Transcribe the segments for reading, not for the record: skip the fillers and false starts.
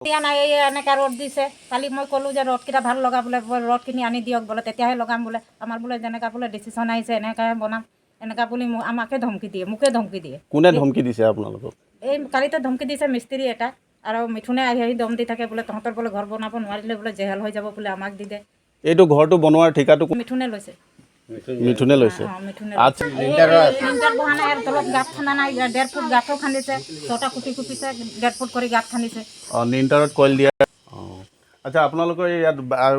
দিয়া নাই, এই এনেকৈ ৰ'দ দিছে। কালি মই ক'লোঁ যে ৰ'দকেইটা ভাল লগা বোলে, ৰ'দখিনি আনি দিয়ক বোলে, তেতিয়াহে লগাম বোলে। আমাৰ বোলে যেনেকৈ বোলে ডিচিশ্যন আহিছে এনেকৈহে বনাম, এনেকুৱা বুলি আমাকে ধমকি দিয়ে, মোকে ধমকি দিয়ে। কোনে ধমকি দিছে আপোনালোকক? এই কালিতে ধমকি দিছে মিস্ত্ৰী এটা, আৰু মিঠুনে আহি দম দি থাকে বোলে, তহঁতৰ বোলে ঘৰ বনাব নোৱাৰিলে বোলে জেহেল হৈ যাব বোলে, আমাক দি দে। এইটো ঘৰটো বনোৱাৰ ঠিকাটো মিঠুনে লৈছে। মিঠুনে লৈছে। মিঠুনে আচ্ছা, লিণ্টাৰ বহা নাই, তলত গাঁত খান্দা নাই, 1.5 ফুট গাঁতো খান্দিছে, 6টা খুঁটি কুপিছে, 1.5 ফুট কৰি গাঁত খান্দিছে। লিণ্টাৰত কইল দিয়া। আচ্ছা, আপোনালোকৰ ইয়াত আৰু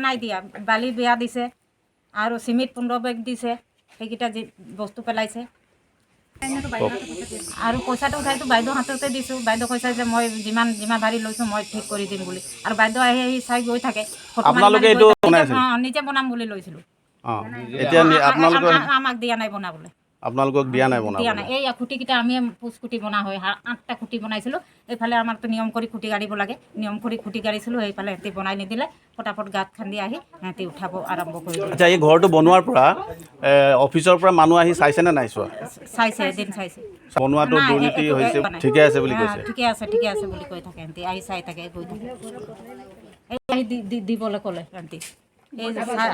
নাই দিয়া, বালি বেয়া দিছে আৰু চিমেণ্ট 15 বেগ দিছে, সেইকেইটা যি বস্তু পেলাইছে। আৰু পইচাটো উঠাইতো বাইদেউ হাততে দিছোঁ। বাইদেউ কৈছে যে মই যিমান ভাৰী লৈছোঁ মই ঠিক কৰি দিম বুলি, আৰু বাইদেউ আহি চাই গৈ থাকে। আপোনালোকে এইটো নিজে বনাম বুলি লৈছিলোঁ, এতিয়া আপোনালোকৰ আমাক দিয়া নাই বনাবলৈ। আপোনালোকক দিয়া নাই বনাব? দিয়া নাই। এই খুঁটিকেইটা আমি পোচ খুঁটি বনা হয়, 8টা খুঁটি বনাইছিলোঁ। এইফালে আমাৰতো নিয়ম কৰি খুঁটি গাড়িব লাগে, নিয়ম কৰি খুঁটি গাড়িছিলোঁ। সেইফালে সিহঁতি বনাই নিদিলে, ফটাফট গাঁত খান্দি আহি সিহঁতি উঠাব আৰম্ভ কৰি দিলে। আচ্ছা, এই ঘৰটো বনোৱাৰ পৰা অফিচৰ পৰা মানুহ আহি চাইছেনে নাই চোৱা? চাইছে, এদিন চাইছে। বনোৱাটো দুৰ্নীতি হৈছে, ঠিকে আছে বুলি কৈছে? ঠিকে আছে বুলি কৈ থাকে সিহঁতি, আহি চাই থাকে, গৈ থাকে। এই আহি দিবলৈ ক'লে সিহঁতি। এই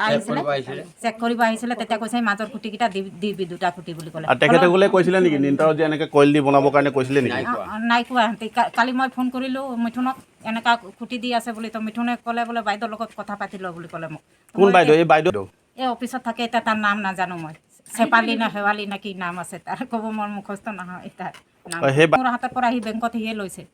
আহিছিলে চেক কৰিব আহিছিলে, তেতিয়া কৈছে মাজৰ খুঁটিকেইটা দিবি, 2টা খুঁটি বুলি ক'লে। আৰু তেখেতসকলে কৈছিলে নেকি লিণ্টাৰত যে এনেকৈ কইল দি বনাবৰ কাৰণে কৈছিলে নেকি? নাই কোৱা সিহঁতি। কালি মই ফোন কৰিলোঁ মিঠুনক, এনেকুৱা খুঁটি দি আছে বুলি। তো মিঠুনে ক'লে বোলে বাইদেউৰ লগত কথা পাতি ল বুলি ক'লে মোক। কোন বাইদেউ? এই বাইদেউ এই অফিচত থাকে, এতিয়া তাৰ নাম নাজানো মই, চেপালী না শেৱালী না কি নাম আছে তাৰ, ক'ব মোৰ মুখস্থ নহয় তাৰ নাম। মোৰ হাতৰ পৰা আহি বেংকত সিয়ে লৈছে।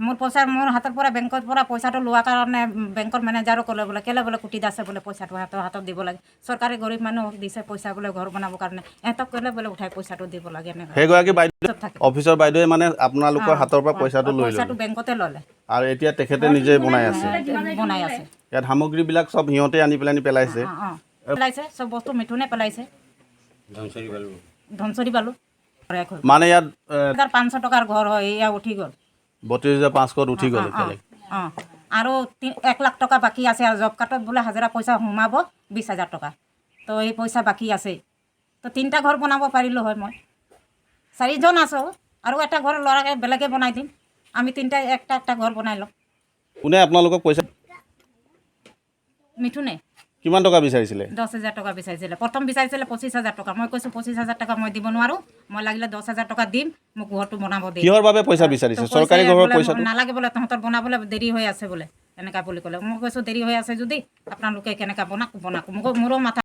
মোৰ হাতৰ পৰা বেংকৰ পৰা পইচাটো লোৱাৰ কাৰণে বেংকৰ মেনেজাৰো ক'লে বোলে, কেলৈ বোলে খুঁটি আছে বোলে, পইচাটো হাতত দিব লাগে। চৰকাৰে গৰীব মানুহক দিছে পইচা বোলে ঘৰ বনাবৰ কাৰণে, ইহঁতক ক'লে বোলে উঠাই পইচাটো দিব লাগে। সেইগৰাকী বাইদেউ অফিচৰ বাইদেৱে মানে আপোনালোকৰ হাতৰ পৰা পইচাটো লৈ ল'লে, পইচাটো বেংকতে ল'লে, আৰু এতিয়া তেখেতে নিজে বনাই আছে। ইয়াত সামগ্ৰীবিলাক চব সিহঁতে আনি পেলাইছে। পেলাইছে চব বস্তু মিঠুনে পেলাইছে, ধনচৰি বালু। মানে ইয়াত 500 টকাৰ ঘৰ হয়, এয়া উঠি গ'ল 32,500 উঠি গ'ল এতিয়ালৈকে। আৰু 1 লাখ টকা বাকী আছে, আৰু জব কাৰ্ডত বোলে হাজিৰা পইচা সোমাব 20,000 টকা। তো এই পইচা বাকী আছে। তো 3টা ঘৰ বনাব পাৰিলোঁ হয় মই, 4জন আছোঁ, আৰু এটা ঘৰ ল'ৰাকে বেলেগে বনাই দিম। আমি 3টা একটা ঘৰ বনাই ল'ম। কোনে আপোনালোকক পইচা? মিঠুনে। কিমান টকা বিচাৰিছিলে? 10,000 টকা বিচাৰিছিলে। প্ৰথম বিচাৰিছিলে 25,000 টকা। মই কৈছোঁ 25,000 টকা মই দিব নোৱাৰোঁ, মই লাগিলে 10,000 টকা দিম, মোক ঘৰটো বনাব দিম। কিহৰ বাবে পইচা বিচাৰিছে? চৰকাৰী ঘৰৰ পইচা নালাগে বোলে, তহঁতৰ বনাবলৈ দেৰি হৈ আছে বোলে, এনেকুৱা বুলি ক'লে। মই কৈছোঁ দেৰি হৈ আছে যদি আপোনালোকে কেনেকৈ বনাওক, মোৰো মাথা